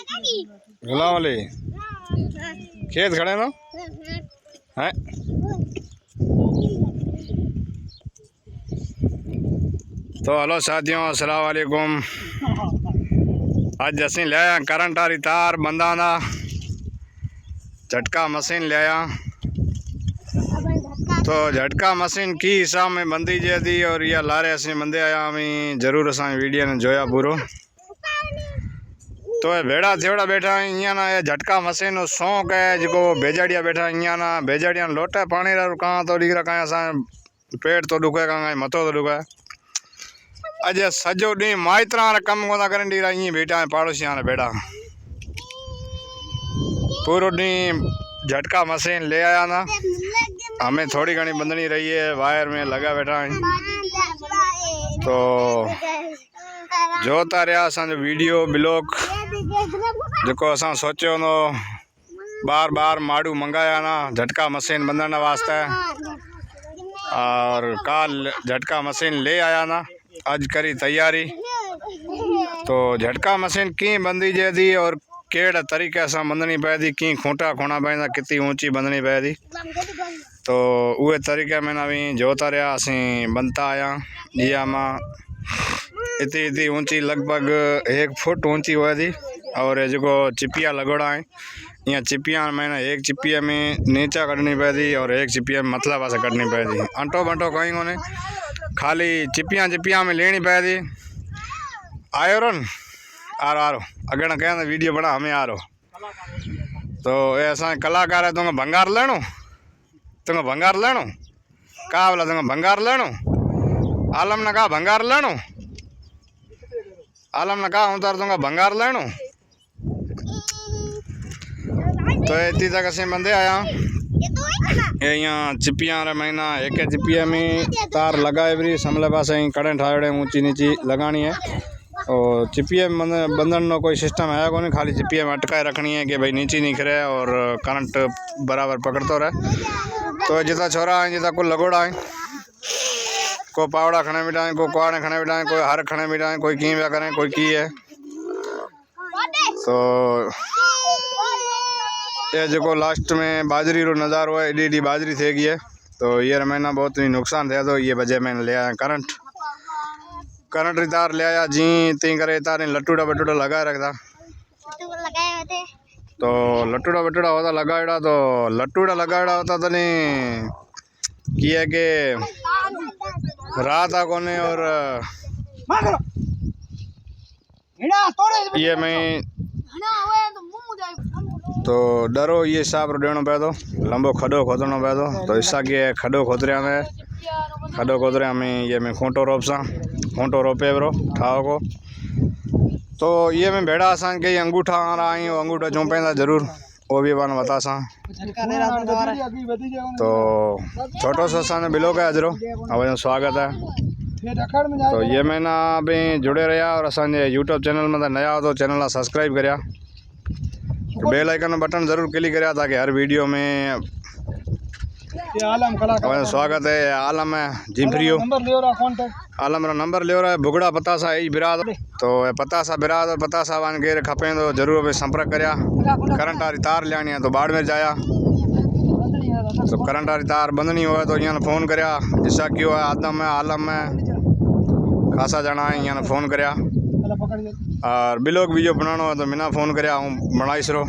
गुलाम वाले खेत खड़े ना है। तो हेलो साथियों, अस्सलाम वालेकुम। अज असी लिया करंट वाली तार बंदा दा झटका मशीन लिया। तो झटका मशीन की हिसाब में बंदी जे दी और यह लारे असी बंदे आया हमें जरूर असा वीडियो ने जोया पूरो। तो भेड़ा थेड़ा बैठा इं ना ये झटका मशीन शौक है जो बेजाड़िया बैठा इं ना बेजाड़िया लोटे पानी कहाँ तो डिगरा कहीं असा पेट तो दुखे कहीं मथो तो दुखे। अज सजो डी माइतरा कम को करें डिगरा इ बैठा है पड़ोसिया ने बेड़ा पूरो डी झटका मशीन ले आया ना। हमें थोड़ी घनी बंदनी रही है, वायर में लगा बैठा है। तो जोता रहा असा वीडियो ब्लॉग जो असा सोचो नो बार बार माड़ू मंगाया ना झटका मशीन बंदन वास्ते। और काल झटका मशीन ले आया ना, आज करी तैयारी। तो झटका मशीन की बंदी जे दी और केड़ तरीके से बंदनी पै दी, की खूंटा खोना पैदा, कितनी ऊंची बंदनी पै दी। तो उहे तरीके में भी जोता रहा असी बनता आया। जिया माँ इतनी इतनी ऊंची लगभग 1 फुट ऊंची हुआ थी। और जो चिपिया लगोड़ा है यहाँ चिपिया में एक चिपिया में नीचा कटनी पै थी और एक चिपिया में मतला पास कटनी पै थी। अंटो बंटो कहीं को खाली चिपिया चिपिया में लेनी पै थी। आयो रो आरो आरो अगर कहें वीडियो बना हमें आ रो। तो ये असा कलाकार है, तुम भंगार लेनो, तुम भंगार लेनो कहा बोला, तुम भंगार लेनो आलम ने कहा भंगार लेनो, आलम ने कहा उतार दूंगा भंगार लेनो। तो इतनी तक असी बंदे आया ये यहाँ चिपिया महीना एक चिपिया में तार लगाए भी समले पास करंट हाड़े ऊंची नीची लगानी है। और चिपिया में बंधन नो कोई सिस्टम है को नहीं, खाली चिपिया में अटकाए रखनी है कि भाई नीचे नहीं खरे और करंट बराबर पकड़ते रहे। तो जितना छोरा है जितना कुल लगोड़ा है, को पावड़ा खने बिठाएं, को कुआड़े खने बिठाएं, कोई हर खने बिठाएं, कोई की व्या करें, कोई की है। तो ये जो लास्ट में बाजरी रो नज़ारो है, एडी एडी बाजरी थे गई है। तो ये महीना बहुत ही नुकसान थे। तो ये वजह मैंने ले आया करंट री तार ले आया जी ती करे तार लट्टूड़ा बटूड़ा लगा रखता। तो लट्टूड़ा बटूड़ा होता लगाड़ा, तो लट्टूड़ा लगाड़ा होता तो नहीं किया के रात को नहीं। और ये मैं तो डरो ये हिसाब रो देनो पे तो लंबो खड्डो खोदनो पे तो इसका के खड्डो खोद रहा है, खड्डो खोद रहे हमें ये मैं खूंटो रोपसा, खूंटो रोपे ब्रो ठाओ को। तो ये मैं भेड़ा आसान के अंगूठा आ रहा है, वो अंगूठा चौंपेंदा जरूर वो भी बन बता सा। तो छोटो सा सा बिलो का अजरो अब स्वागत है। तो ये मैंने अभी जुड़े रहा और असांजे यूट्यूब चैनल में नया हो तो चैनल सब्सक्राइब करिया, बेल आइकन बटन जरूर क्लिक करिया ताकि हर वीडियो में स्वागत है। आलम है जिम्फ्रियो, आलम रा नंबर ले रहा है भुगड़ा पतासा यही बिराद। तो पतासा बिराद और पतासा वन के खपे तो जरूर अभी संपर्क करिया। करंट वाली तार लियानी है तो बाड़मेर जाया, तो करंट वाली तार बंदनी हो तो यहाँ फोन करिया। जिसा क्यों है आदम है आलम है खासा जना है, यहाँ फोन करिया। और ब्लॉग वीडियो बनाना हो तो बिना फोन करिया हूँ बनाई सरो।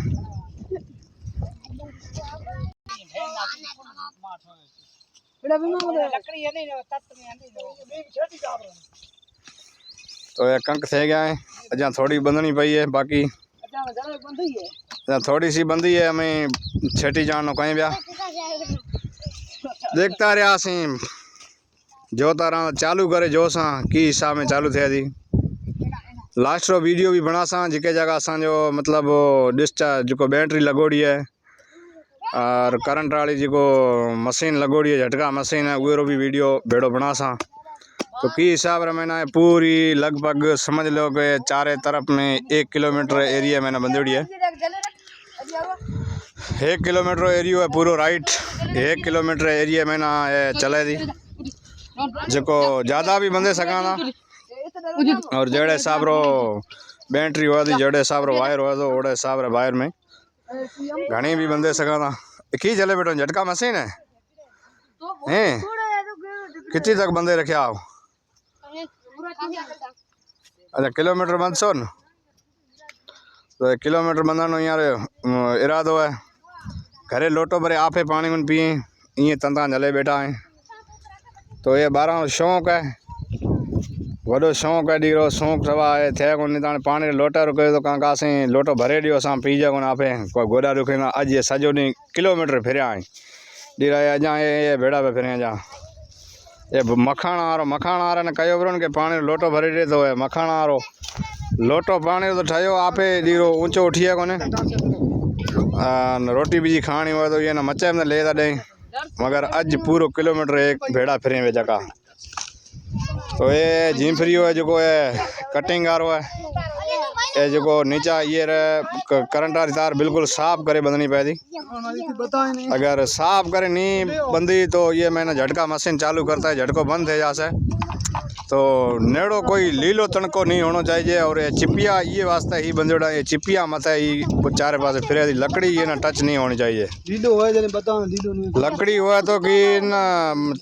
तो ये कंक थे गया है अजा थोड़ी बंधनी पई है, बाकी थोड़ी सी बंदी है। हमें छेटी जानो कहीं ब्या देखता रहा सी जोता रहा चालू करे जो सा की हिसाब में चालू थे थी। लास्ट रो वीडियो भी बना सा जिके जगह असा जो मतलब डिस्चार्ज जो बैटरी लगोड़ी है और करंट वाली जो मशीन लगोड़ी है झटका मशीन है वो भी वीडियो भेड़ो बना सा। तो की हिसाब रे मैंने पूरी लगभग समझ लो कि चारे तरफ में 1 किलोमीटर एरिया मैंने बंदोड़ी है। 1 किलोमीटर एरिया है पूरा राइट, 1 किलोमीटर एरिया मैंने चले दी जो ज़्यादा भी बंदे सकाना। और जेड़े हिसाब रो बैटरी हुआ थी जड़े हिसाब रो वायर हुआ तो ओड़े हिसाब रे वायर में घणी भी बंदे सका था। की चले बेटो झटका मशीन है हैं कितनी तक बंदे रखे आओ? अच्छा किलोमीटर बंद सो न तो किलोमीटर बंधन यार इरादो है घरे लोटो भरे आपे पानी में पिए ये तंदा जले बैठा है। तो ये 12 शौक है वडो शौक है डीरो शौक सवा है थे को निदान पानी लोटा रुके तो कां कासे लोटो भरे दियो सा पी जा को आपे कोई गोड़ा रुके ना आज ये सजो नी किलोमीटर फिरया है डीरा अजा ये भेड़ा पे फिरे जा ये मखाना ने कयो बरन के पानी लोटो भरे दे तो है मखाना लोटो पानी तो ठायो आपे डीरो ऊंचो उठिया कोने रोटी बीजी खानी हो तो ये ना मचे में ले दे मगर अज पूरो किलोमीटर एक भेड़ा फिरे वे जगह। तो ये जिम्फरी है जो है कटिंग आरो है ये जो नीचा ये करंट वाली तार बिल्कुल साफ करे बंदनी पैदी। अगर साफ करे नहीं बंदी तो ये मैंने झटका मशीन चालू करता है झटको बंद है जासे तो नेड़ो कोई लीलो तणको नहीं होना चाहिए। और ये चिपिया ये वास्ते ही बंदोड़ा ये चिपिया मत ही चारे पास फिर लकड़ी ये ना टच नहीं होनी चाहिए। लकड़ी हुआ तो कि ना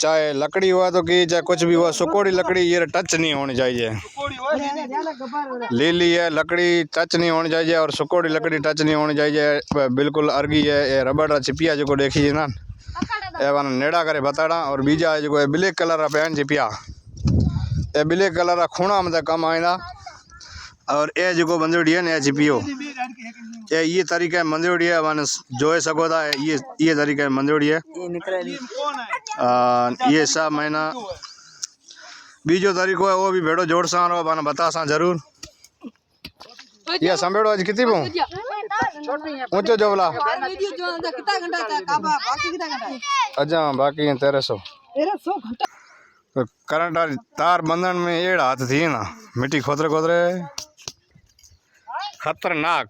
चाहे लकड़ी हुआ तो कि चाहे कुछ भी हुआ सुकोड़ी लकड़ी ये टच नहीं होनी चाहिए। लीली है लकड़ी टच नहीं होनी चाहिए और सुकोड़ी लकड़ी टच नहीं होनी चाहिए बिल्कुल अर्गी है। ये रबड़ चिपिया जो देखिए ना ए नेड़ा करे बताड़ा। और बीजा है जो ब्लैक कलर पैन चिपिया ये ब्लैक कलर खूणा में कम आईंदा। और ये जो बंदोड़ी है ना चिपियो ये तरीके मंदोड़ी है मान जोए सको था ये तरीके मंदोड़ी है। ये सब महीना बीजो तरीको है वो भी भेड़ो जोड़ सा मान बता सा जरूर। ये संभेड़ो आज कितनी पू ऊंचो जोबला अच्छा बाकी 1300 तो करंट वाली तार बंधन में एड़ा हाथ थी ना मिट्टी खोदरे खोदरे खतरनाक।